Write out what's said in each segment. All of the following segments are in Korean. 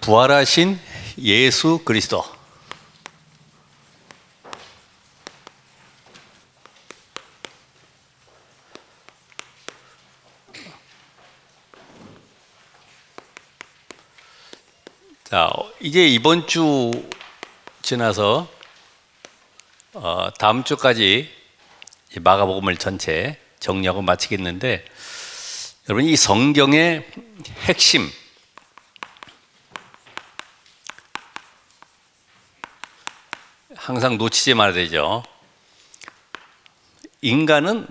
부활하신 예수 그리스도. 자, 이제 이번 주 지나서 다음 주까지 마가복음을 전체 정리하고 마치겠는데, 여러분 이 성경의 핵심, 항상 놓치지 말아야 되죠. 인간은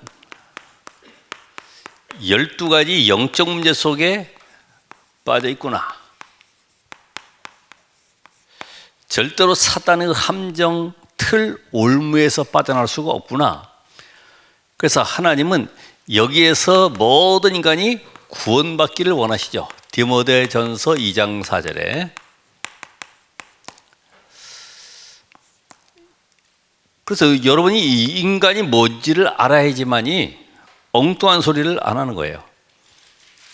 12가지 영적 문제 속에 빠져 있구나. 절대로 사단의 함정, 틀, 올무에서 빠져나올 수가 없구나. 그래서 하나님은 여기에서 모든 인간이 구원받기를 원하시죠. 디모데전서 2장 4절에. 그래서 여러분이 이 인간이 뭔지를 알아야지만이 엉뚱한 소리를 안 하는 거예요.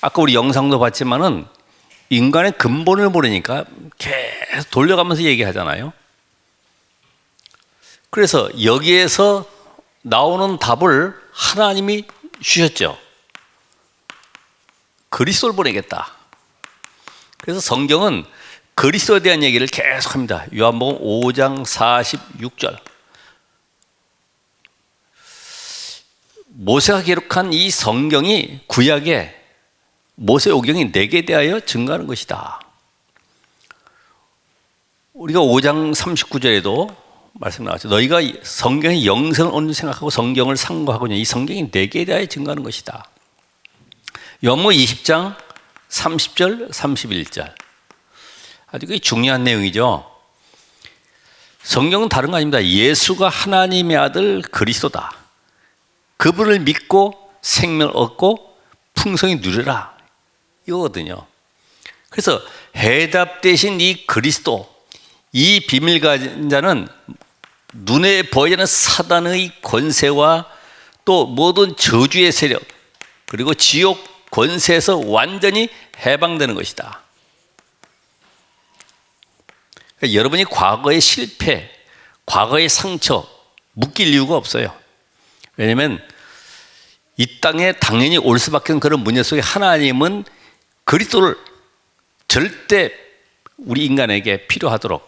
아까 우리 영상도 봤지만은 인간의 근본을 모르니까 계속 돌려가면서 얘기하잖아요. 그래서 여기에서 나오는 답을 하나님이 주셨죠. 그리스도를 보내겠다. 그래서 성경은 그리스도에 대한 얘기를 계속합니다. 요한복음 5장 46절. 모세가 기록한 이 성경이 구약에 모세오경이 내게 대하여 증거하는 것이다. 우리가 5장 39절에도 말씀 나왔죠. 너희가 성경의 영생을 온 줄 생각하고 성경을 상고하거냐. 이 성경이 내게 대하여 증거하는 것이다. 요한복음 20장 30절 31절. 아주 중요한 내용이죠. 성경은 다른 거 아닙니다. 예수가 하나님의 아들 그리스도다. 그분을 믿고 생명을 얻고 풍성히 누려라. 이거거든요. 그래서 해답 대신 이 그리스도, 이 비밀 가진 자는 눈에 보이지 않는 사단의 권세와 또 모든 저주의 세력, 그리고 지옥 권세에서 완전히 해방되는 것이다. 그러니까 여러분이 과거의 실패, 과거의 상처 묶일 이유가 없어요. 왜냐하면 이 땅에 당연히 올 수밖에 없는 그런 문제 속에 하나님은 그리스도를 절대 우리 인간에게 필요하도록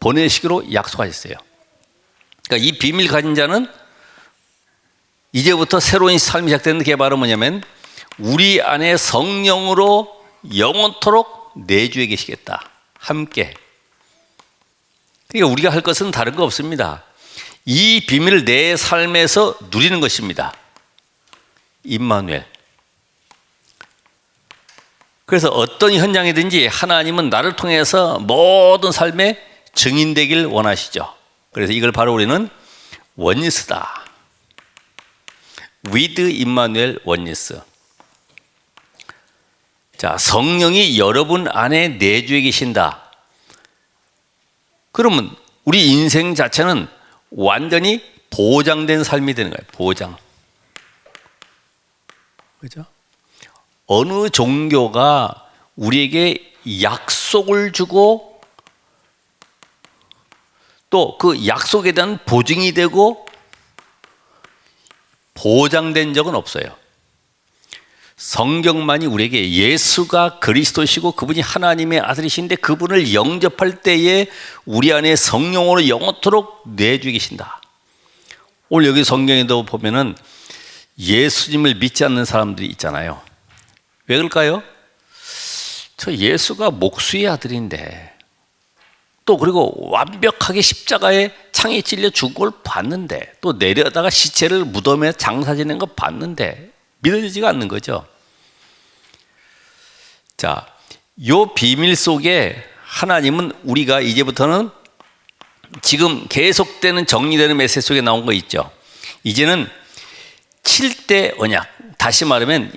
보내시기로 약속하셨어요. 그러니까 이 비밀 가진 자는 이제부터 새로운 삶이 시작되는 게 바로 뭐냐면 우리 안에 성령으로 영원토록 내주에 계시겠다. 함께. 그러니까 우리가 할 것은 다른 거 없습니다. 이 비밀을 내 삶에서 누리는 것입니다. 임마누엘. 그래서 어떤 현장이든지 하나님은 나를 통해서 모든 삶에 증인되길 원하시죠. 그래서 이걸 바로 우리는 원리스다. with 임마누엘 원리스. 자, 성령이 여러분 안에 내주에 계신다. 그러면 우리 인생 자체는 완전히 보장된 삶이 되는 거예요. 보장. 그죠? 어느 종교가 우리에게 약속을 주고 또 그 약속에 대한 보증이 되고 보장된 적은 없어요. 성경만이 우리에게 예수가 그리스도시고 그분이 하나님의 아들이신데 그분을 영접할 때에 우리 안에 성령으로 영원토록 내주에 계신다. 오늘 여기 성경에도 보면은 예수님을 믿지 않는 사람들이 있잖아요. 왜 그럴까요? 저 예수가 목수의 아들인데 또 그리고 완벽하게 십자가에 창에 찔려 죽은 걸 봤는데 또 내려다가 시체를 무덤에 장사 지낸 거 봤는데 믿어지지가 않는 거죠. 자, 요 비밀 속에 하나님은 우리가 이제부터는 지금 계속되는 정리되는 메시지 속에 나온 거 있죠. 이제는 7대 언약, 다시 말하면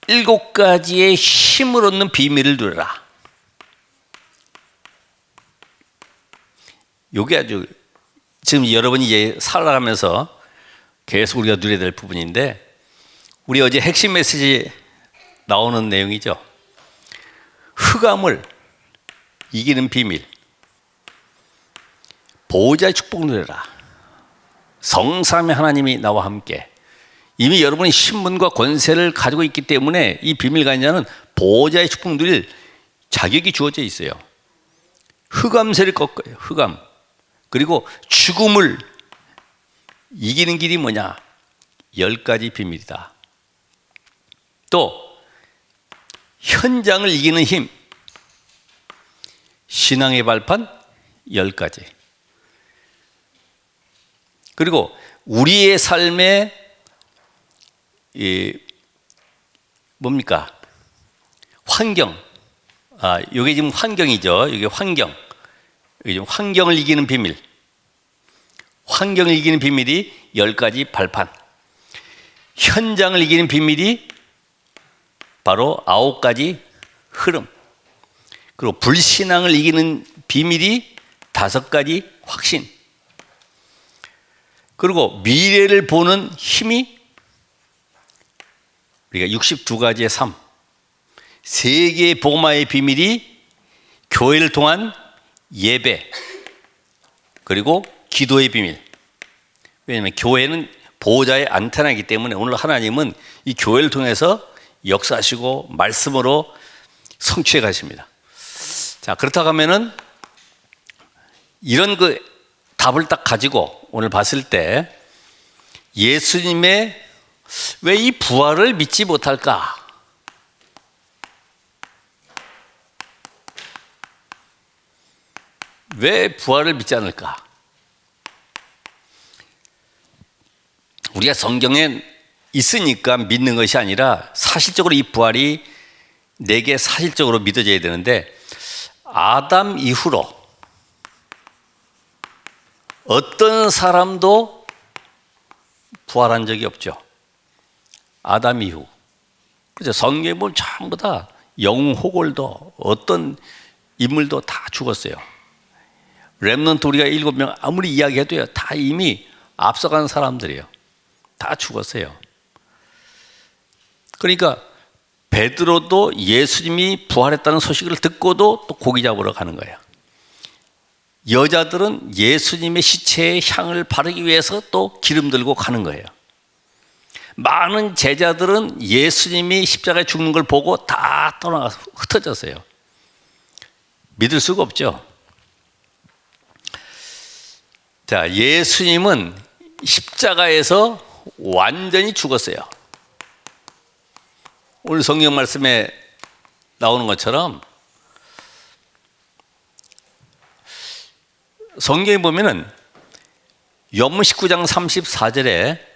7가지의 힘을 얻는 비밀을 누려라. 요게 아주 지금 여러분이 이제 살아가면서 계속 우리가 누려야 될 부분인데, 우리 어제 핵심 메시지 나오는 내용이죠. 흑암을 이기는 비밀. 보호자의 축복 누려라. 성삼위 하나님이 나와 함께. 이미 여러분이 신분과 권세를 가지고 있기 때문에 이 비밀 가인자는 보호자의 축복 누릴 자격이 주어져 있어요. 흑암세를 꺾어요. 흑암. 그리고 죽음을 이기는 길이 뭐냐? 10가지 비밀이다. 또 현장을 이기는 힘. 신앙의 발판 10가지. 그리고 우리의 삶에 뭡니까? 환경. 이게 지금 환경이죠. 이게 환경. 이게 지금 환경을 이기는 비밀. 환경을 이기는 비밀이 10가지 발판. 현장을 이기는 비밀이 바로 9가지 흐름. 그리고 불신앙을 이기는 비밀이 5가지 확신. 그리고 미래를 보는 힘이 우리가 62가지의 삶. 세계의 복음화의 비밀이 교회를 통한 예배. 그리고 기도의 비밀. 왜냐하면 교회는 보호자의 안테나이기 때문에 오늘 하나님은 이 교회를 통해서 역사하시고 말씀으로 성취해 가십니다. 자, 그렇다고 하면은 이런 그 답을 딱 가지고 오늘 봤을 때 예수님의 왜 이 부활을 믿지 못할까? 왜 부활을 믿지 않을까? 우리가 성경에 있으니까 믿는 것이 아니라 사실적으로 이 부활이 내게 사실적으로 믿어져야 되는데 아담 이후로 어떤 사람도 부활한 적이 없죠. 아담 이후. 그죠? 성경에 보면 전부 다 영웅 호골도 어떤 인물도 다 죽었어요. 렘넌트 우리가 7명 아무리 이야기해도요, 다 이미 앞서간 사람들이에요. 다 죽었어요. 그러니까 베드로도 예수님이 부활했다는 소식을 듣고도 또 고기 잡으러 가는 거예요. 여자들은 예수님의 시체에 향을 바르기 위해서 또 기름 들고 가는 거예요. 많은 제자들은 예수님이 십자가에 죽는 걸 보고 다 떠나가서 흩어졌어요. 믿을 수가 없죠. 자, 예수님은 십자가에서 완전히 죽었어요. 오늘 성경 말씀에 나오는 것처럼 성경에 보면은 요한복음 19장 34절에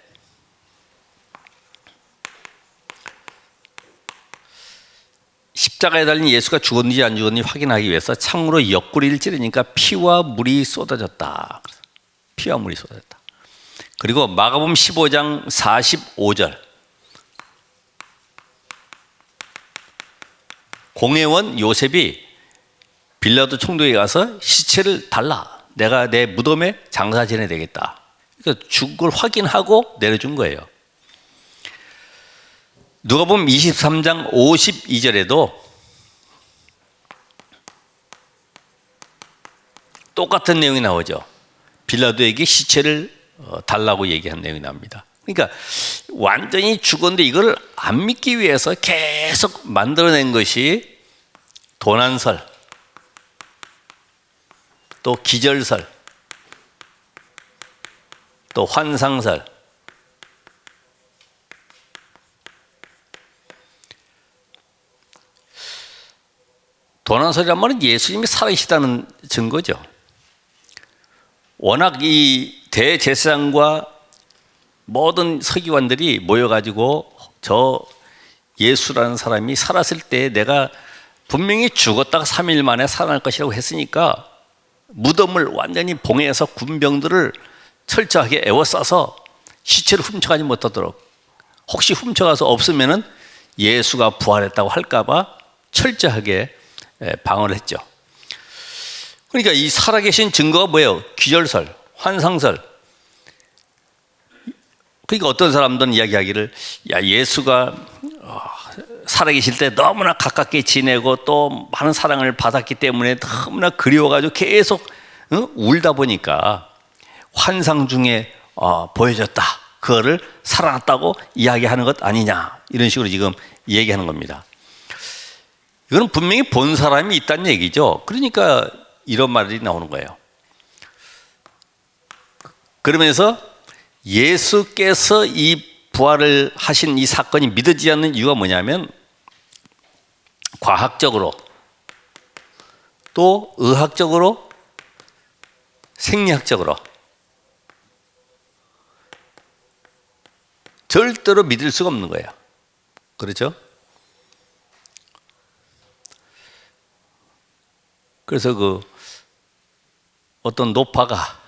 십자가에 달린 예수가 죽었는지 안 죽었는지 확인하기 위해서 창으로 옆구리를 찌르니까 피와 물이 쏟아졌다. 피와 물이 쏟아졌다. 그리고 마가복음 15장 45절 공회원 요셉이 빌라도 총독에 가서 시체를 달라. 내가 내 무덤에 장사 지내야 되겠다. 그러니까 죽은 걸 확인하고 내려준 거예요. 누가복음 23장 52절에도 똑같은 내용이 나오죠. 빌라도에게 시체를 달라고 얘기한 내용이 나옵니다. 그러니까 완전히 죽었는데 이걸 안 믿기 위해서 계속 만들어낸 것이 도난설, 또 기절설, 또 환상설. 도난설이란 말은 예수님이 살아계시다는 증거죠. 워낙 이 대제사장과 모든 서기관들이 모여가지고 저 예수라는 사람이 살았을 때 내가 분명히 죽었다가 3일 만에 살아날 것이라고 했으니까 무덤을 완전히 봉해서 군병들을 철저하게 에워싸서 시체를 훔쳐가지 못하도록, 혹시 훔쳐가서 없으면은 예수가 부활했다고 할까봐 철저하게 방어를 했죠. 그러니까 이 살아계신 증거가 뭐예요? 기절설, 환상설. 그러니까 어떤 사람들은 이야기하기를 야 예수가 살아계실 때 너무나 가깝게 지내고 또 많은 사랑을 받았기 때문에 너무나 그리워가지고 계속 울다 보니까 환상 중에 보여졌다. 그거를 살아났다고 이야기하는 것 아니냐. 이런 식으로 지금 얘기하는 겁니다. 이건 분명히 본 사람이 있다는 얘기죠. 그러니까 이런 말이 나오는 거예요. 그러면서 예수께서 이 부활을 하신 이 사건이 믿어지지 않는 이유가 뭐냐면 과학적으로 또 의학적으로 생리학적으로 절대로 믿을 수가 없는 거예요. 그렇죠? 그래서 그 어떤 노파가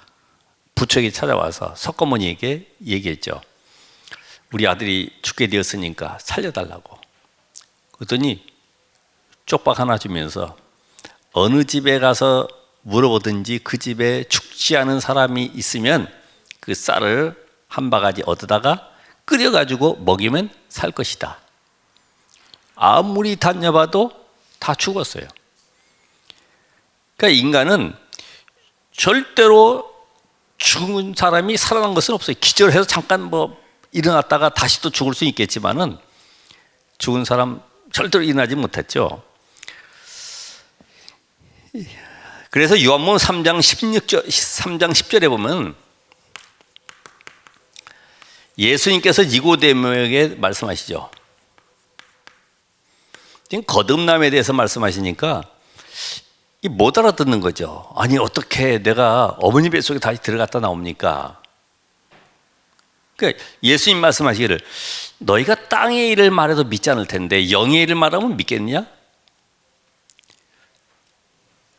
부처에게 찾아와서 석가모니에게 얘기했죠. 우리 아들이 죽게 되었으니까 살려달라고. 그랬더니 쪽박 하나 주면서 어느 집에 가서 물어보든지 그 집에 죽지 않은 사람이 있으면 그 쌀을 한 바가지 얻어다가 끓여가지고 먹이면 살 것이다. 아무리 다녀봐도 다 죽었어요. 그러니까 인간은 절대로 죽은 사람이 살아난 것은 없어요. 기절해서 잠깐 일어났다가 다시 또 죽을 수 있겠지만은 죽은 사람 절대로 일어나지 못했죠. 그래서 요한복음 3장 10절에 보면 예수님께서 니고데모에게 말씀하시죠. 지금 거듭남에 대해서 말씀하시니까 못 알아듣는 거죠. 아니 어떻게 내가 어머니 뱃속에 다시 들어갔다 나옵니까? 그러니까 예수님 말씀하시기를 너희가 땅의 일을 말해도 믿지 않을 텐데 영의 일을 말하면 믿겠냐?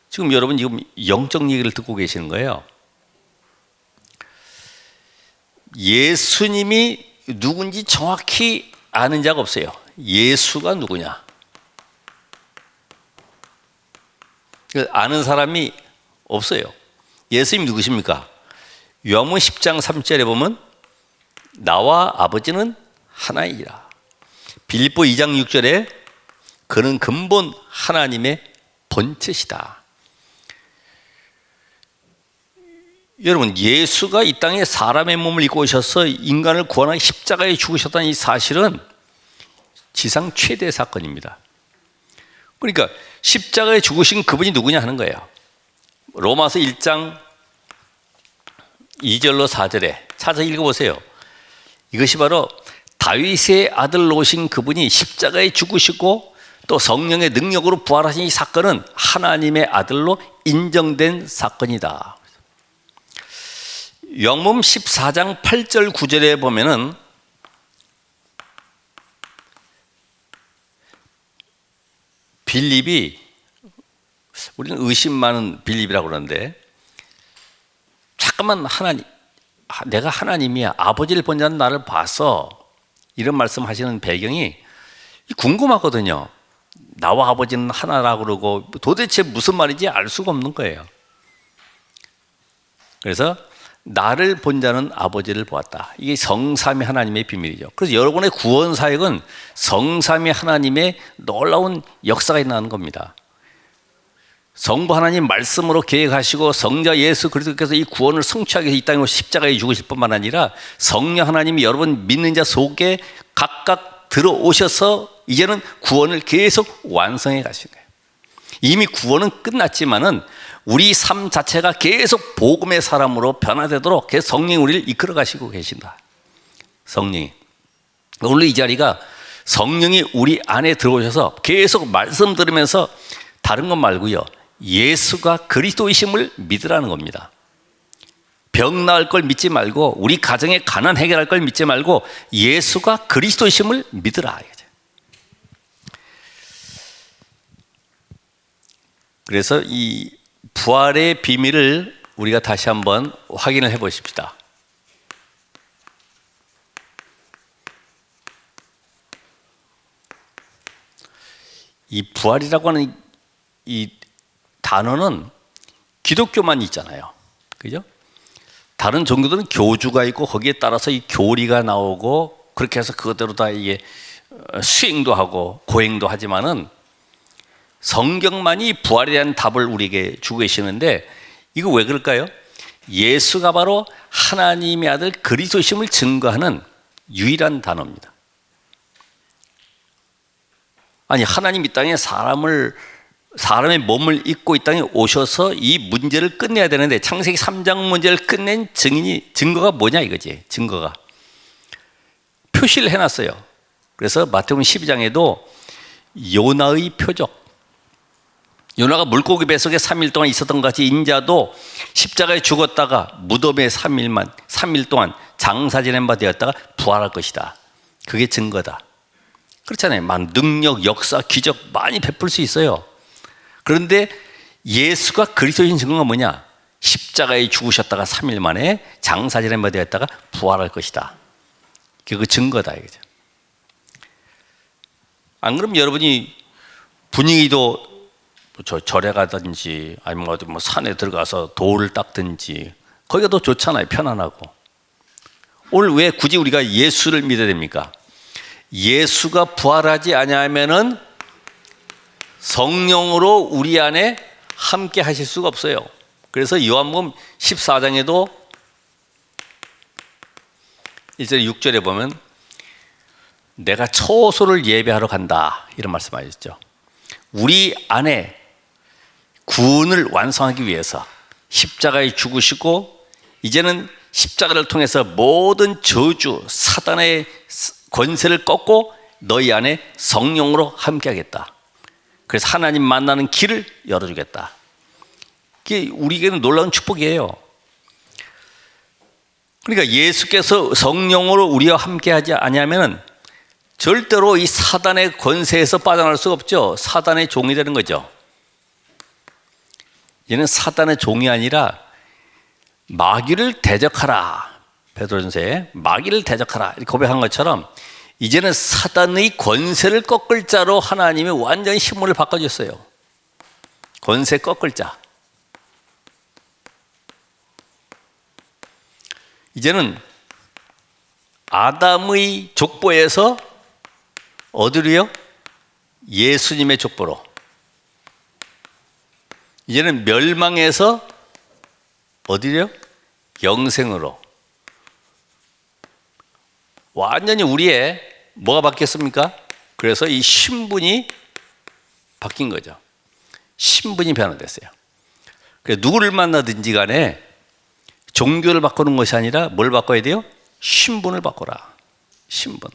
지금 여러분 지금 영적 얘기를 듣고 계시는 거예요. 예수님이 누군지 정확히 아는 자가 없어요. 예수가 누구냐? 아는 사람이 없어요. 예수님이 누구십니까? 요한복음 10장 3절에 보면 나와 아버지는 하나이라. 빌립보 2장 6절에 그는 근본 하나님의 본체시다. 여러분 예수가 이 땅에 사람의 몸을 입고 오셔서 인간을 구원하기 십자가에 죽으셨다는 이 사실은 지상 최대 사건입니다. 그러니까 십자가에 죽으신 그분이 누구냐 하는 거예요. 로마서 1장 2절로 4절에 찾아 읽어보세요. 이것이 바로 다윗의 아들로 오신 그분이 십자가에 죽으시고 또 성령의 능력으로 부활하신 이 사건은 하나님의 아들로 인정된 사건이다. 요한복음 14장 8절 9절에 보면은 빌립이, 우리는 의심 많은 빌립이라고 그러는데, 잠깐만 내가 하나님이야, 아버지를 본 자는 나를 봐서, 이런 말씀하시는 배경이 궁금하거든요. 나와 아버지는 하나라고 그러고 도대체 무슨 말인지 알 수가 없는 거예요. 그래서 나를 본 자는 아버지를 보았다. 이게 성삼위 하나님의 비밀이죠. 그래서 여러분의 구원 사역은 성삼위 하나님의 놀라운 역사가 일어나는 겁니다. 성부 하나님 말씀으로 계획하시고 성자 예수 그리스도께서 이 구원을 성취하기 위해서 이 땅에 십자가에 죽으실 뿐만 아니라 성령 하나님이 여러분 믿는 자 속에 각각 들어오셔서 이제는 구원을 계속 완성해 가시는 거예요. 이미 구원은 끝났지만은 우리 삶 자체가 계속 복음의 사람으로 변화되도록 계속 성령이 우리를 이끌어 가시고 계신다. 성령이. 오늘 이 자리가 성령이 우리 안에 들어오셔서 계속 말씀 들으면서 다른 것 말고요. 예수가 그리스도이심을 믿으라는 겁니다. 병 나을 걸 믿지 말고 우리 가정의 가난 해결할 걸 믿지 말고 예수가 그리스도이심을 믿으라. 그래서 이 부활의 비밀을 우리가 다시 한번 확인을 해 보십시다. 이 부활이라고 하는 이 단어는 기독교만 있잖아요. 그죠? 다른 종교들은 교주가 있고 거기에 따라서 이 교리가 나오고 그렇게 해서 그대로 다 이게 수행도 하고 고행도 하지만은 성경만이 부활에 대한 답을 우리에게 주고 계시는데 이거 왜 그럴까요? 예수가 바로 하나님의 아들 그리스도심을 증거하는 유일한 단어입니다. 아니 하나님 이 땅에 사람의 몸을 입고 이 땅에 오셔서 이 문제를 끝내야 되는데 창세기 3장 문제를 끝낸 증거가 뭐냐 이거지. 증거가 표시를 해놨어요. 그래서 마태복음 12장에도 요나의 표적, 요나가 물고기 뱃속에 3일 동안 있었던 것 같이 인자도 십자가에 죽었다가 무덤에 3일 동안 장사 지낸 바 되었다가 부활할 것이다. 그게 증거다. 그렇잖아요. 능력, 역사, 기적 많이 베풀 수 있어요. 그런데 예수가 그리스도인 증거가 뭐냐? 십자가에 죽으셨다가 3일 만에 장사 지낸 바 되었다가 부활할 것이다. 그게 그 증거다 이거죠. 안 그러면 여러분이 분위기도 절에 가든지 아니면 어디 산에 들어가서 돌을 닦든지 거기가 더 좋잖아요. 편안하고. 오늘 왜 굳이 우리가 예수를 믿어야 됩니까? 예수가 부활하지 아니하면은 성령으로 우리 안에 함께 하실 수가 없어요. 그래서 요한복음 14장에도 1절 6절에 보면 내가 처소를 예배하러 간다 이런 말씀하셨죠. 우리 안에 구원을 완성하기 위해서 십자가에 죽으시고 이제는 십자가를 통해서 모든 저주 사단의 권세를 꺾고 너희 안에 성령으로 함께하겠다. 그래서 하나님 만나는 길을 열어주겠다. 이게 우리에게는 놀라운 축복이에요. 그러니까 예수께서 성령으로 우리와 함께하지 아니하면 절대로 이 사단의 권세에서 빠져나갈 수가 없죠. 사단의 종이 되는 거죠. 얘는 사단의 종이 아니라 마귀를 대적하라. 베드로전서에 마귀를 대적하라 이렇게 고백한 것처럼 이제는 사단의 권세를 꺾을 자로 하나님이 완전히 신분을 바꿔줬어요. 권세 꺾을 자. 이제는 아담의 족보에서 어디로요? 예수님의 족보로. 이제는 멸망에서 어디로요? 영생으로. 완전히 우리의 뭐가 바뀌었습니까? 그래서 이 신분이 바뀐 거죠. 신분이 변화됐어요. 그래서 누구를 만나든지 간에 종교를 바꾸는 것이 아니라 뭘 바꿔야 돼요? 신분을 바꿔라. 신분.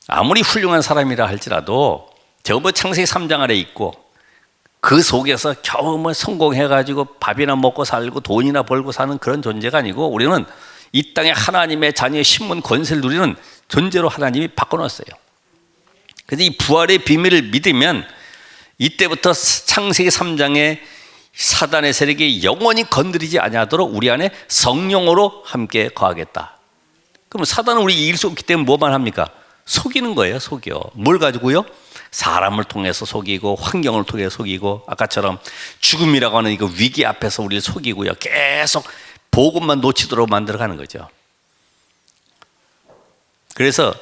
아무리 훌륭한 사람이라 할지라도 저 창세기 3장 아래 있고 그 속에서 겨우 성공해가지고 밥이나 먹고 살고 돈이나 벌고 사는 그런 존재가 아니고 우리는 이 땅에 하나님의 자녀의 신분 권세를 누리는 존재로 하나님이 바꿔놨어요. 그래서 이 부활의 비밀을 믿으면 이때부터 창세기 3장의 사단의 세력이 영원히 건드리지 아니하도록 우리 안에 성령으로 함께 거하겠다. 그럼 사단은 우리 이길 수 없기 때문에 뭐만 합니까? 속이는 거예요. 속여. 뭘 가지고요? 사람을 통해서 속이고 환경을 통해서 속이고 아까처럼 죽음이라고 하는 이거 위기 앞에서 우리를 속이고요. 계속 복음만 놓치도록 만들어가는 거죠. 그래서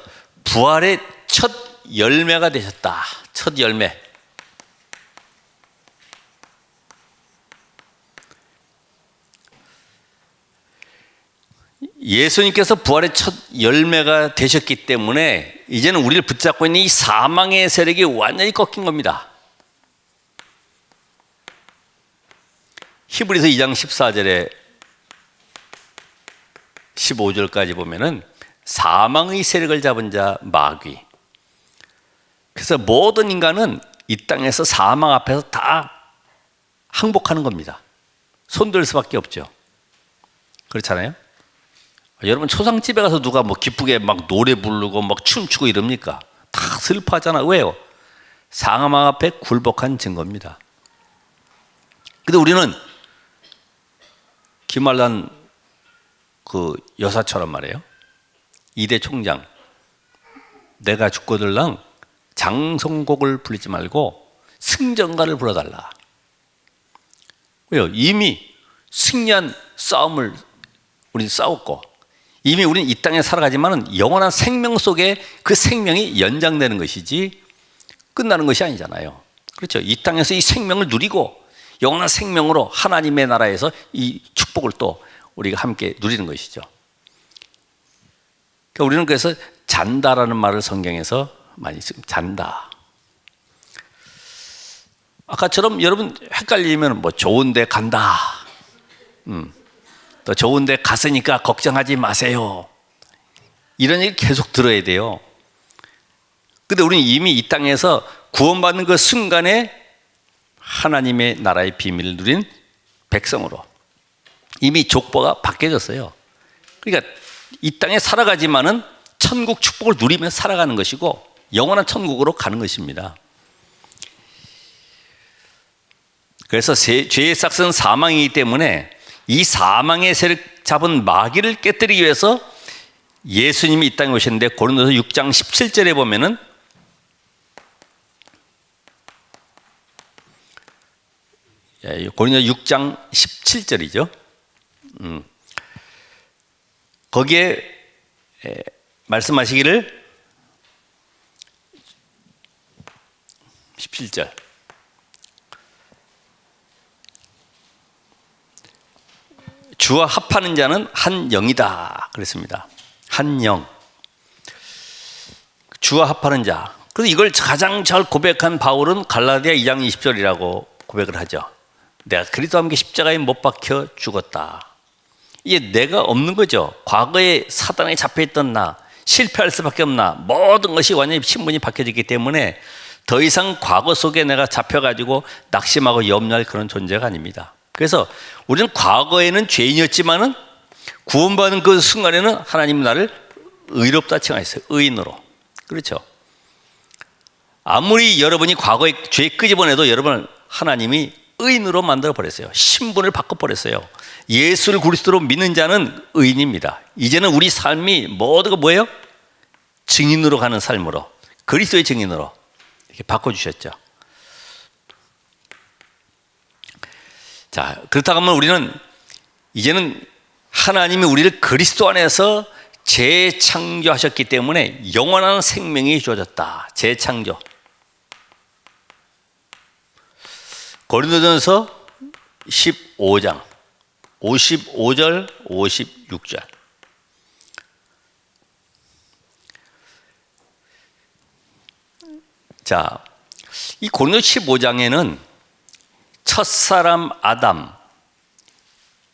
부활의 첫 열매가 되셨다. 첫 열매. 예수님께서 부활의 첫 열매가 되셨기 때문에 이제는 우리를 붙잡고 있는 이 사망의 세력이 완전히 꺾인 겁니다. 히브리서 2장 14절에 15절까지 보면은 사망의 세력을 잡은 자 마귀. 그래서 모든 인간은 이 땅에서 사망 앞에서 다 항복하는 겁니다. 손들 수밖에 없죠. 그렇잖아요? 여러분 초상집에 가서 누가 기쁘게 노래 부르고 춤추고 이럽니까? 다 슬퍼하잖아. 왜요? 사망 앞에 굴복한 증거입니다. 근데 우리는 김말란 그 여사처럼 말이에요. 2대 총장 내가 죽거들랑 장성곡을 부르지 말고 승전가를 불러달라. 왜요? 이미 승리한 싸움을 우리 싸웠고 이미 우리는 이 땅에 살아가지만은 영원한 생명 속에 그 생명이 연장되는 것이지 끝나는 것이 아니잖아요. 그렇죠? 이 땅에서 이 생명을 누리고 영원한 생명으로 하나님의 나라에서 이 축복을 또 우리가 함께 누리는 것이죠. 그러니까 우리는 그래서 잔다라는 말을 성경에서 많이 씁니다. 잔다. 아까처럼 여러분 헷갈리면 뭐 좋은 데 간다. 또 좋은 데 갔으니까 걱정하지 마세요. 이런 얘기 계속 들어야 돼요. 근데 우리는 이미 이 땅에서 구원받는 그 순간에 하나님의 나라의 비밀을 누린 백성으로 이미 족보가 바뀌어졌어요. 그러니까 이 땅에 살아가지만은 천국 축복을 누리며 살아가는 것이고 영원한 천국으로 가는 것입니다. 그래서 죄의 삭은 사망이기 때문에 이 사망의 세력 잡은 마귀를 깨뜨리기 위해서 예수님이 이 땅에 오셨는데 고린도서 6장 17절에 보면은 고린도서 6장 17절이죠. 거기에 말씀하시기를 17절 주와 합하는 자는 한 영이다 그랬습니다. 한 영. 주와 합하는 자. 그래서 이걸 가장 잘 고백한 바울은 갈라디아 2장 20절이라고 고백을 하죠. 내가 그리스도와 함께 십자가에 못 박혀 죽었다. 이게 내가 없는 거죠. 과거에 사단에 잡혀있던 나, 실패할 수밖에 없나, 모든 것이 완전히 신분이 바뀌어졌기 때문에 더 이상 과거 속에 내가 잡혀가지고 낙심하고 염려할 그런 존재가 아닙니다. 그래서 우리는 과거에는 죄인이었지만은 구원받은 그 순간에는 하나님 나를 의롭다 칭하셨어요. 의인으로. 그렇죠. 아무리 여러분이 과거에 죄 끄집어내도 여러분을 하나님이 의인으로 만들어 버렸어요. 신분을 바꿔 버렸어요. 예수를 그리스도로 믿는 자는 의인입니다. 이제는 우리 삶이 모두가 뭐예요? 증인으로 가는 삶으로, 그리스도의 증인으로 이렇게 바꿔 주셨죠. 자, 그렇다고 하면 우리는 이제는 하나님이 우리를 그리스도 안에서 재창조하셨기 때문에 영원한 생명이 주어졌다. 재창조. 고린도전서 15장 55절 56절. 자, 이 고린도 15장에는 첫사람 아담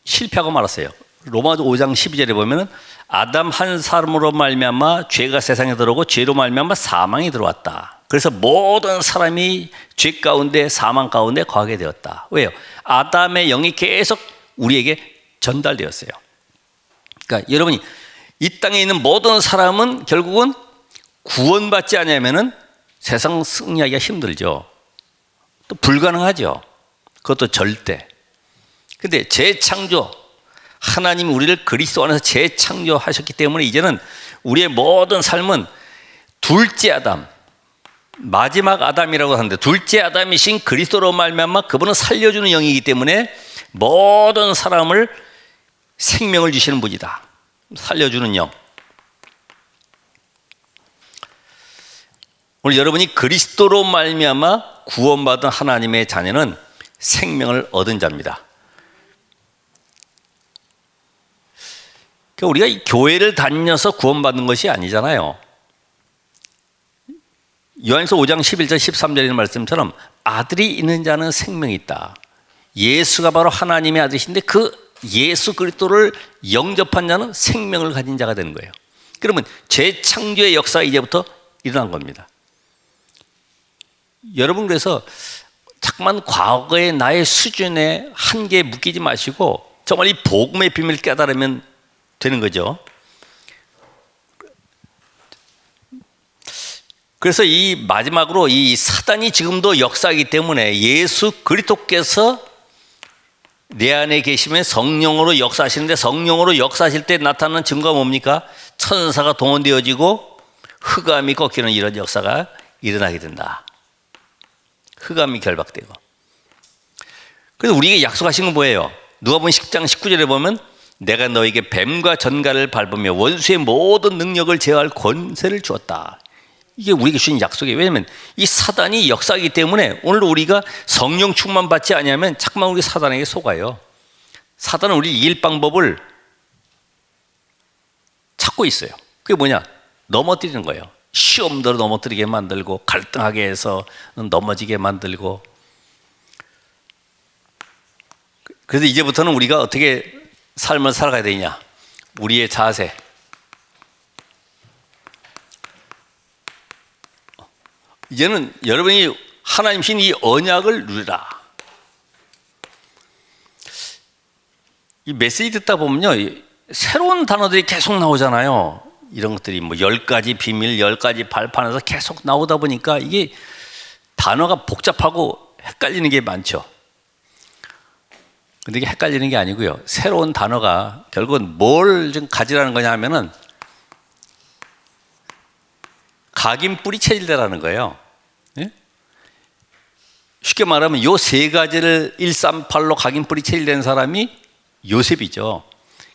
실패하고 말았어요. 로마서 5장 12절에 보면은 아담 한 사람으로 말미암아 죄가 세상에 들어오고 죄로 말미암아 사망이 들어왔다. 그래서 모든 사람이 죄 가운데 사망 가운데 거하게 되었다. 왜요? 아담의 영이 계속 우리에게 전달되었어요. 그러니까 여러분이 이 땅에 있는 모든 사람은 결국은 구원받지 않으면은 세상 승리하기가 힘들죠. 또 불가능하죠. 그것도 절대. 근데 재창조, 하나님이 우리를 그리스도 안에서 재창조하셨기 때문에 이제는 우리의 모든 삶은 둘째 아담, 마지막 아담이라고 하는데 둘째 아담이신 그리스도로 말미암아 그분은 살려주는 영이기 때문에 모든 사람을 생명을 주시는 분이다. 살려주는 영. 오늘 여러분이 그리스도로 말미암아 구원받은 하나님의 자녀는 생명을 얻은 자입니다. 그러니까 우리가 이 교회를 다니면서 구원받는 것이 아니잖아요. 요한서 5장 11절 13절에 있는 말씀처럼 아들이 있는 자는 생명이 있다. 예수가 바로 하나님의 아들이신데 그 예수 그리스도를 영접한 자는 생명을 가진 자가 되는 거예요. 그러면 재창조의 역사가 이제부터 일어난 겁니다. 여러분 그래서 자꾸만 과거의 나의 수준에 한계에 묶이지 마시고 정말 이 복음의 비밀을 깨달으면 되는 거죠. 그래서 이 마지막으로 이 사단이 지금도 역사하기 때문에 예수 그리스도께서 내 안에 계시면 성령으로 역사하시는데 성령으로 역사하실 때 나타나는 증거가 뭡니까? 천사가 동원되어지고 흑암이 꺾이는 이런 역사가 일어나게 된다. 흑암이 결박되고. 그래서 우리에게 약속하신 건 뭐예요? 누가복음 10장 19절에 보면 내가 너에게 뱀과 전갈을 밟으며 원수의 모든 능력을 제어할 권세를 주었다. 이게 우리에게 주신 약속이에요. 왜냐하면 이 사단이 역사이기 때문에 오늘 우리가 성령 충만 받지 않으면 자꾸만 우리 사단에게 속아요. 사단은 우리 이길 방법을 찾고 있어요. 그게 뭐냐? 넘어뜨리는 거예요. 시험대로 넘어뜨리게 만들고 갈등하게 해서 넘어지게 만들고. 그래서 이제부터는 우리가 어떻게 삶을 살아가야 되냐? 우리의 자세. 이제는 여러분이 하나님 신 이 언약을 누리라. 이 메시지 듣다 보면요, 새로운 단어들이 계속 나오잖아요. 이런 것들이 뭐 10가지 비밀, 10가지 발판에서 계속 나오다 보니까 이게 단어가 복잡하고 헷갈리는 게 많죠. 근데 이게 헷갈리는 게 아니고요. 새로운 단어가 결국은 뭘 좀 가지라는 거냐 하면은 각인뿌리 체질대라는 거예요. 예? 쉽게 말하면 요 세 가지를 138로 각인뿌리 체질된 사람이 요셉이죠.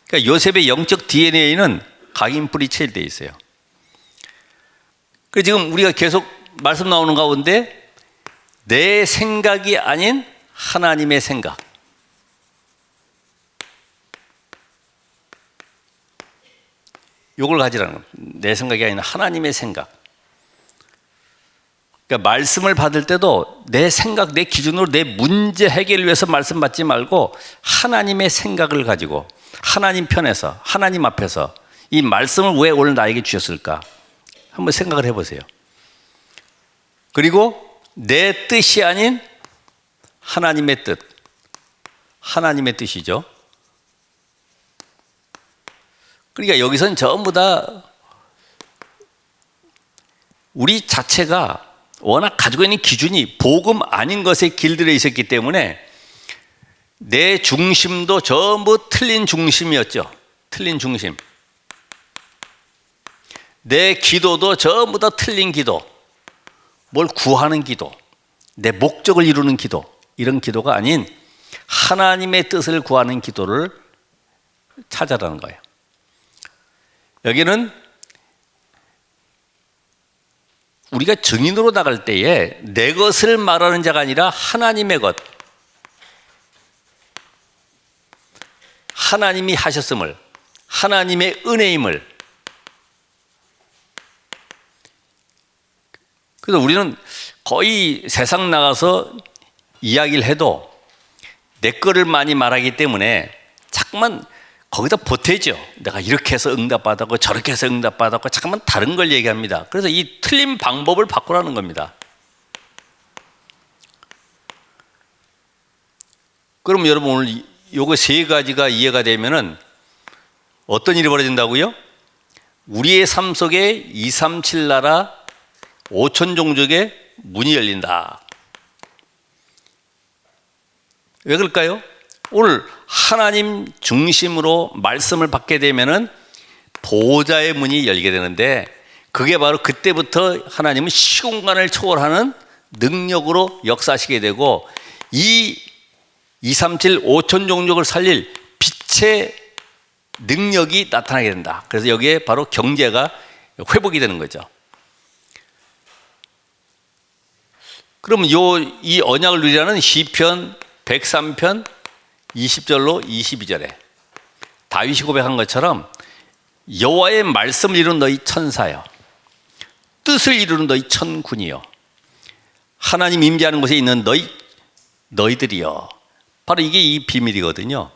그러니까 요셉의 영적 DNA는 각인뿌리 체질되어 있어요. 그래서 지금 우리가 계속 말씀 나오는 가운데 내 생각이 아닌 하나님의 생각. 요걸 가지라는 거예요. 내 생각이 아닌 하나님의 생각. 그러니까 말씀을 받을 때도 내 생각, 내 기준으로 내 문제 해결을 위해서 말씀 받지 말고 하나님의 생각을 가지고 하나님 편에서, 하나님 앞에서 이 말씀을 왜 오늘 나에게 주셨을까? 한번 생각을 해보세요. 그리고 내 뜻이 아닌 하나님의 뜻. 하나님의 뜻이죠. 그러니까 여기서는 전부 다 우리 자체가 워낙 가지고 있는 기준이 복음 아닌 것에 길들여 있었기 때문에 내 중심도 전부 틀린 중심이었죠. 틀린 중심. 내 기도도 전부 다 틀린 기도. 뭘 구하는 기도, 내 목적을 이루는 기도, 이런 기도가 아닌 하나님의 뜻을 구하는 기도를 찾아라는 거예요. 여기는 우리가 증인으로 나갈 때에 내 것을 말하는 자가 아니라 하나님의 것, 하나님이 하셨음을, 하나님의 은혜임을. 그래서 우리는 거의 세상 나가서 이야기를 해도 내 거를 많이 말하기 때문에 자꾸만 거기다 보태죠. 내가 이렇게 해서 응답받았고 저렇게 해서 응답받았고 잠깐만 다른 걸 얘기합니다. 그래서 이 틀린 방법을 바꾸라는 겁니다. 그럼 여러분 오늘 요거 세 가지가 이해가 되면은 어떤 일이 벌어진다고요? 우리의 삶 속에 237 나라 5천 종족의 문이 열린다. 왜 그럴까요? 오늘 하나님 중심으로 말씀을 받게 되면은 보호자의 문이 열리게 되는데 그게 바로 그때부터 하나님은 시공간을 초월하는 능력으로 역사하시게 되고 이 237 5천 종족을 살릴 빛의 능력이 나타나게 된다. 그래서 여기에 바로 경제가 회복이 되는 거죠. 그러면 이 언약을 누리라는 시편 103편 20절로 22절에 다윗이 고백한 것처럼 여호와의 말씀을 이루는 너희 천사여, 뜻을 이루는 너희 천군이여, 하나님 임재하는 곳에 있는 너희들이여. 바로 이게 이 비밀이거든요.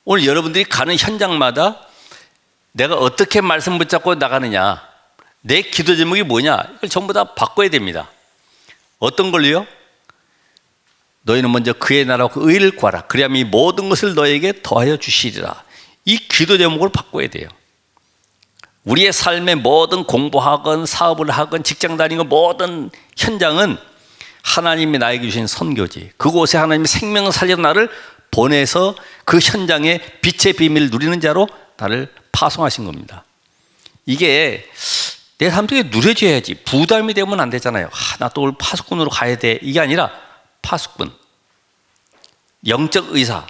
오늘 여러분들이 가는 현장마다 내가 어떻게 말씀 붙잡고 나가느냐, 내 기도 제목이 뭐냐, 이걸 전부 다 바꿔야 됩니다. 어떤 걸로요? 너희는 먼저 그의 나라와 그 의를 구하라. 그리하면 이 모든 것을 너에게 더하여 주시리라. 이 기도 제목을 바꿔야 돼요. 우리의 삶의 모든 공부하건 사업을 하건 직장 다니건 모든 현장은 하나님이 나에게 주신 선교지. 그곳에 하나님이 생명을 살려 나를 보내서 그 현장에 빛의 비밀을 누리는 자로 나를 파송하신 겁니다. 이게 내 삶 속에 누려져야지. 부담이 되면 안 되잖아요. 나 또 오늘 파수꾼으로 가야 돼. 이게 아니라 파수꾼, 영적 의사.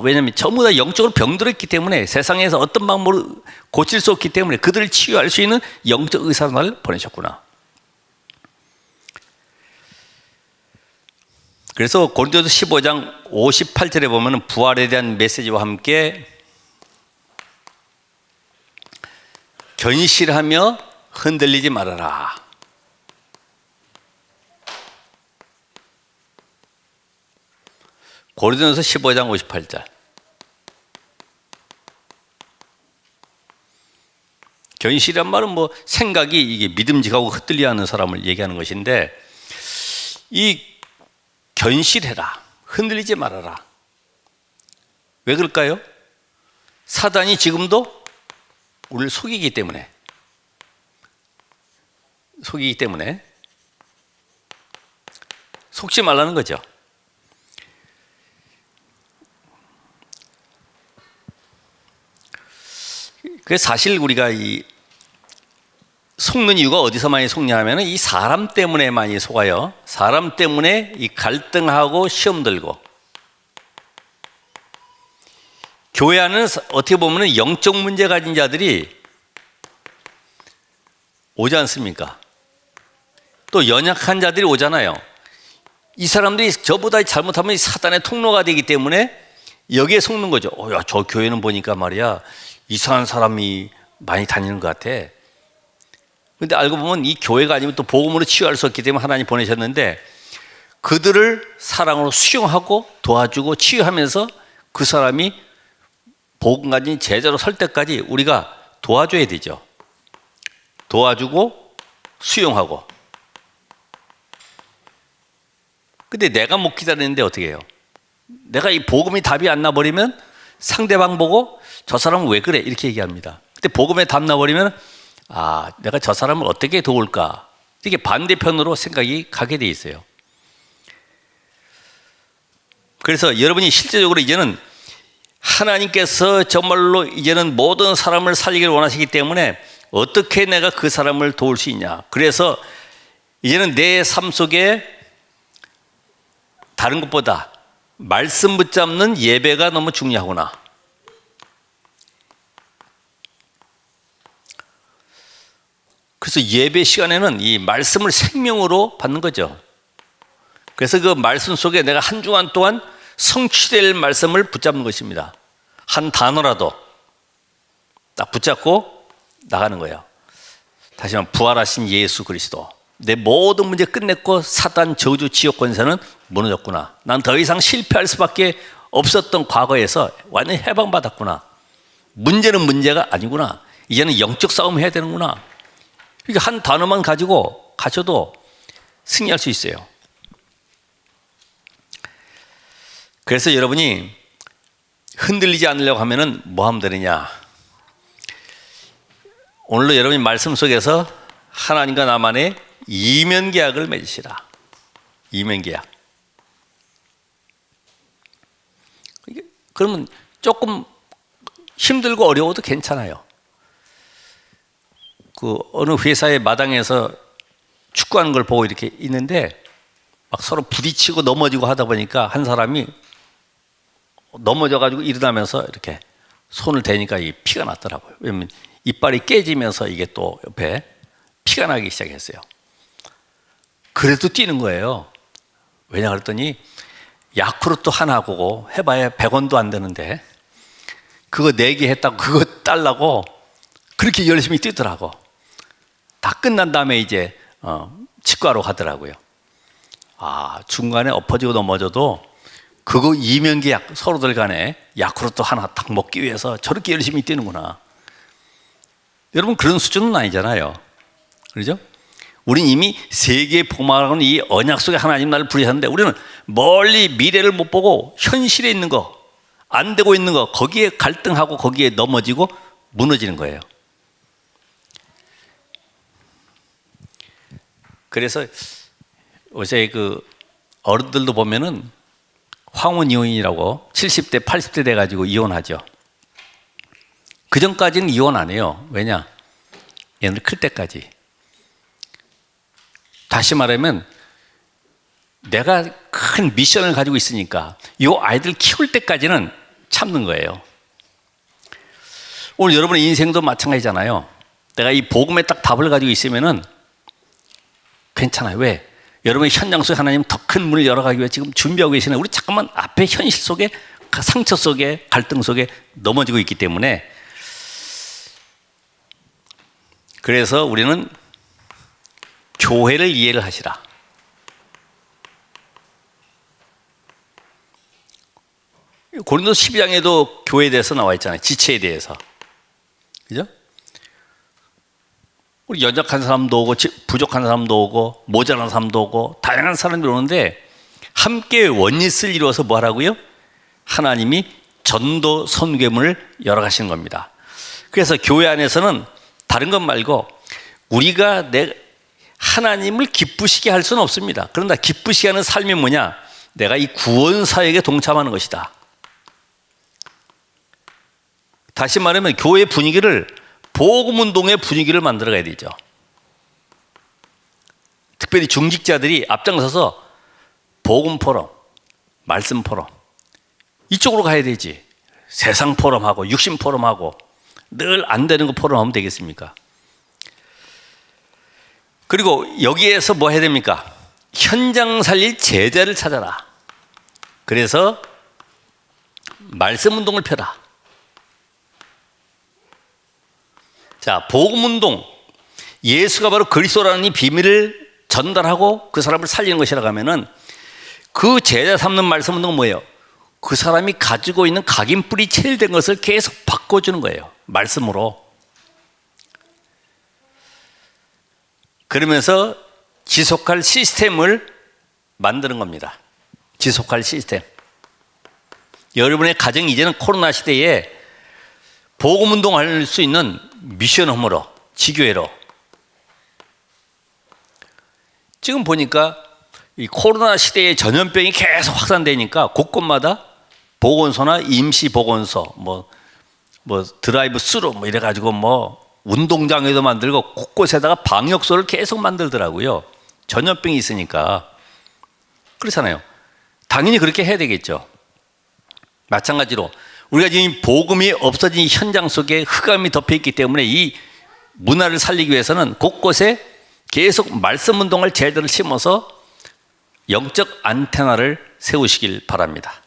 왜냐하면 전부 다 영적으로 병들었기 때문에 세상에서 어떤 방법으로 고칠 수 없기 때문에 그들을 치유할 수 있는 영적 의사로 나를 보내셨구나. 그래서 고린도서 15장 58절에 보면 부활에 대한 메시지와 함께 견실하며 흔들리지 말아라. 고린도서 15장 58절. 견실한 말은 생각이 이게 믿음직하고 흩날려 하는 사람을 얘기하는 것인데, 이 견실해라, 흔들리지 말아라. 왜 그럴까요? 사단이 지금도 우리를 속이기 때문에 속지 말라는 거죠. 그래서 사실 우리가 이 속는 이유가 어디서 많이 속냐 하면 이 사람 때문에 많이 속아요. 사람 때문에 이 갈등하고 시험 들고. 교회 안은 어떻게 보면 영적 문제 가진 자들이 오지 않습니까? 또 연약한 자들이 오잖아요. 이 사람들이 저보다 잘못하면 사단의 통로가 되기 때문에 여기에 속는 거죠. 야, 저 교회는 보니까 말이야, 이상한 사람이 많이 다니는 것 같아. 근데 알고 보면 이 교회가 아니면 또 복음으로 치유할 수 없기 때문에 하나님 보내셨는데, 그들을 사랑으로 수용하고 도와주고 치유하면서 그 사람이 복음 가진 제자로 설 때까지 우리가 도와줘야 되죠. 도와주고 수용하고. 근데 내가 못 기다리는데 어떻게 해요? 내가 이 복음이 답이 안 나버리면 상대방 보고 저 사람은 왜 그래? 이렇게 얘기합니다. 근데 복음에 답 나버리면 내가 저 사람을 어떻게 도울까? 이게 반대편으로 생각이 가게 돼 있어요. 그래서 여러분이 실제적으로 이제는 하나님께서 정말로 이제는 모든 사람을 살리기를 원하시기 때문에 어떻게 내가 그 사람을 도울 수 있냐. 그래서 이제는 내 삶 속에 다른 것보다 말씀 붙잡는 예배가 너무 중요하구나. 그래서 예배 시간에는 이 말씀을 생명으로 받는 거죠. 그래서 그 말씀 속에 내가 한 주간 동안 성취될 말씀을 붙잡는 것입니다. 한 단어라도 딱 붙잡고 나가는 거예요. 다시 말하면 부활하신 예수 그리스도, 내 모든 문제 끝냈고 사단 저주 지옥 권세는 무너졌구나. 난 더 이상 실패할 수밖에 없었던 과거에서 완전히 해방받았구나. 문제는 문제가 아니구나. 이제는 영적 싸움 해야 되는구나. 그러니까 한 단어만 가지고 가셔도 승리할 수 있어요. 그래서 여러분이 흔들리지 않으려고 하면은 뭐 하면 되느냐? 오늘로 여러분이 말씀 속에서 하나님과 나만의 이면 계약을 맺으시라. 이면 계약. 그러면 조금 힘들고 어려워도 괜찮아요. 그 어느 회사의 마당에서 축구하는 걸 보고 이렇게 있는데 막 서로 부딪히고 넘어지고 하다 보니까 한 사람이 넘어져가지고 일어나면서 이렇게 손을 대니까 이 피가 났더라고요. 왜냐면 이빨이 깨지면서 이게 또 옆에 피가 나기 시작했어요. 그래도 뛰는 거예요. 왜냐 그랬더니 야쿠르트 하나 보고 해봐야 100원도 안 되는데 그거 4개 했다고 그거 딸라고 그렇게 열심히 뛰더라고. 다 끝난 다음에 이제 치과로 가더라고요. 중간에 엎어지고 넘어져도 그거 이면계약, 서로들 간에 야쿠르트 하나 딱 먹기 위해서 저렇게 열심히 뛰는구나. 여러분 그런 수준은 아니잖아요. 그렇죠? 우린 이미 세계의 복음하는 이 언약 속에 하나님 나를 부르셨는데 우리는 멀리 미래를 못 보고 현실에 있는 거, 안 되고 있는 거, 거기에 갈등하고 거기에 넘어지고 무너지는 거예요. 그래서 요새 그 어른들도 보면은 황혼 이혼이라고 70대, 80대 돼가지고 이혼하죠. 그 전까지는 이혼 안 해요. 왜냐? 얘네들 클 때까지. 다시 말하면 내가 큰 미션을 가지고 있으니까 이 아이들 키울 때까지는 참는 거예요. 오늘 여러분의 인생도 마찬가지잖아요. 내가 이 복음에 딱 답을 가지고 있으면은 괜찮아요. 왜? 여러분의 현장 속에 하나님 더 큰 문을 열어가기 위해 지금 준비하고 계시는, 우리 잠깐만 앞에 현실 속에, 상처 속에, 갈등 속에 넘어지고 있기 때문에, 그래서 우리는 교회를 이해를 하시라. 고린도서 12장에도 교회에 대해서 나와 있잖아요. 지체에 대해서. 그죠? 우리 연약한 사람도 오고 부족한 사람도 오고 모자란 사람도 오고 다양한 사람들이 오는데 함께 원리스를 이루어서 뭐 하라고요? 하나님이 전도 선교문을 열어가시는 겁니다. 그래서 교회 안에서는 다른 것 말고 우리가 하나님을 기쁘시게 할 수는 없습니다. 그런데 기쁘시게 하는 삶이 뭐냐? 내가 이 구원 사역에 동참하는 것이다. 다시 말하면 교회 분위기를, 복음운동의 분위기를 만들어가야 되죠. 특별히 중직자들이 앞장서서 복음 포럼, 말씀 포럼 이쪽으로 가야 되지. 세상 포럼하고 육신 포럼하고 늘 안 되는 거 포럼하면 되겠습니까? 그리고 여기에서 뭐 해야 됩니까? 현장 살릴 제자를 찾아라. 그래서 말씀 운동을 펴라. 자, 복음운동, 예수가 바로 그리스도라는 이 비밀을 전달하고 그 사람을 살리는 것이라고 하면은 그 제자 삼는 말씀운동은 뭐예요? 그 사람이 가지고 있는 각인뿌리 체질된 것을 계속 바꿔주는 거예요. 말씀으로. 그러면서 지속할 시스템을 만드는 겁니다. 지속할 시스템. 여러분의 가정이 이제는 코로나 시대에 복음운동할 수 있는 미션홈으로, 지교회로. 지금 보니까 이 코로나 시대에 전염병이 계속 확산되니까 곳곳마다 보건소나 임시보건소, 뭐 드라이브 스루 뭐 이래가지고 뭐 운동장에도 만들고 곳곳에다가 방역소를 계속 만들더라고요. 전염병이 있으니까. 그렇잖아요. 당연히 그렇게 해야 되겠죠. 마찬가지로 우리가 지금 복음이 없어진 이 현장 속에 흑암이 덮여있기 때문에 이 문화를 살리기 위해서는 곳곳에 계속 말씀 운동을 제대로 심어서 영적 안테나를 세우시길 바랍니다.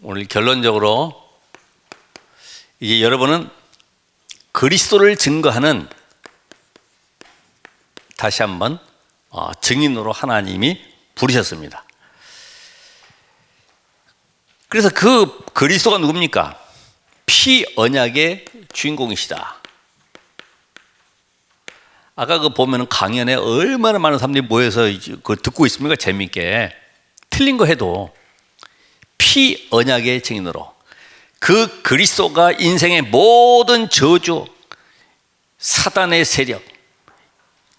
오늘 결론적으로 이제 여러분은 그리스도를 증거하는, 다시 한번 증인으로 하나님이 부르셨습니다. 그래서 그 그리스도가 누굽니까? 피 언약의 주인공이시다. 아까 그 보면은 강연에 얼마나 많은 사람들이 모여서 그 듣고 있습니까? 재미있게. 틀린 거 해도 피 언약의 증인으로 그 그리스도가 인생의 모든 저주, 사단의 세력,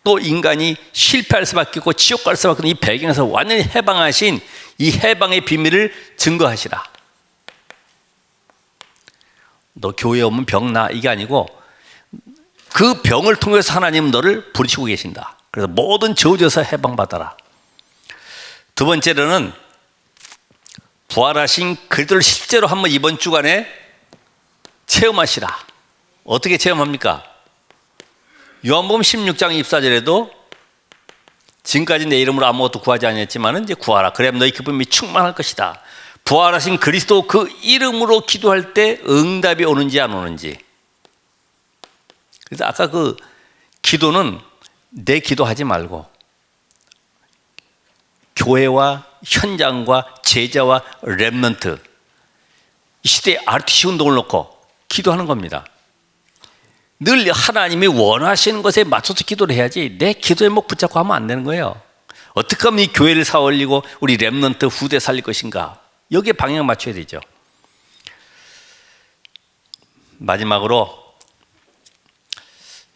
또 인간이 실패할 수밖에 없고 지옥 갈 수밖에 없는 이 배경에서 완전히 해방하신 이 해방의 비밀을 증거하시라. 너 교회 오면 병 나, 이게 아니고 그 병을 통해서 하나님은 너를 부르시고 계신다. 그래서 모든 저주에서 해방받아라. 두 번째로는 부활하신 그리스도를 실제로 한번 이번 주간에 체험하시라. 어떻게 체험합니까? 요한복음 16장 24절에도 지금까지 내 이름으로 아무것도 구하지 않았지만 이제 구하라. 그래야 너희 기쁨이 충만할 것이다. 부활하신 그리스도 그 이름으로 기도할 때 응답이 오는지 안 오는지. 그래서 아까 그 기도는 내 기도하지 말고 교회와 현장과 제자와 렘넌트, 이 시대의 RTC 운동을 놓고 기도하는 겁니다. 늘 하나님이 원하시는 것에 맞춰서 기도를 해야지 내 기도에 뭐 붙잡고 하면 안 되는 거예요. 어떻게 하면 이 교회를 살리고 우리 렘넌트 후대 살릴 것인가, 여기에 방향을 맞춰야 되죠. 마지막으로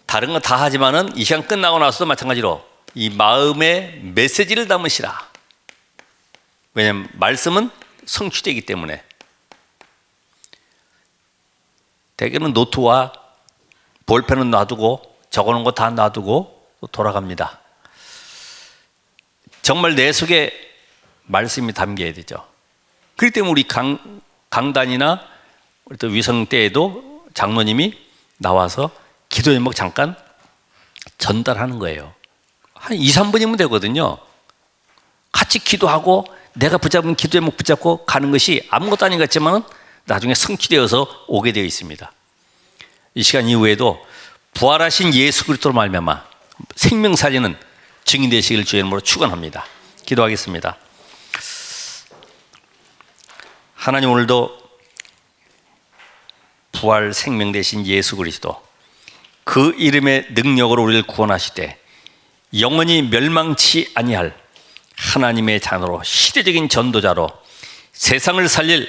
다른 거 다 하지만은 이 시간 끝나고 나서도 마찬가지로 이 마음의 메시지를 담으시라. 왜냐하면 말씀은 성취되기 때문에. 대개는 노트와 볼펜은 놔두고 적어놓은 거 다 놔두고 또 돌아갑니다. 정말 내 속에 말씀이 담겨야 되죠. 그렇기 때문에 우리 강단이나 또 위성 때에도 장로님이 나와서 기도 제목 잠깐 전달하는 거예요. 한 2, 3분이면 되거든요. 같이 기도하고 내가 붙잡은 기도 제목 붙잡고 가는 것이 아무것도 아닌 것 같지만 나중에 성취되어서 오게 되어 있습니다. 이 시간 이후에도 부활하신 예수 그리스도로 말미암아 생명 살리는 증인 되시길 주의 이름으로 축원합니다. 기도하겠습니다. 하나님, 오늘도 부활 생명 되신 예수 그리스도, 그 이름의 능력으로 우리를 구원하시되 영원히 멸망치 아니할 하나님의 자녀로, 시대적인 전도자로 세상을 살릴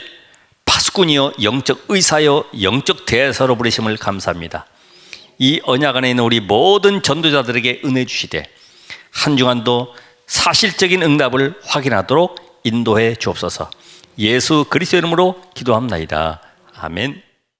파수꾼이요 영적 의사요 영적 대사로 부르심을 감사합니다. 이 언약 안에 있는 우리 모든 전도자들에게 은혜 주시되 한 주간도 사실적인 응답을 확인하도록 인도해 주옵소서. 예수 그리스도 이름으로 기도합나이다. 아멘.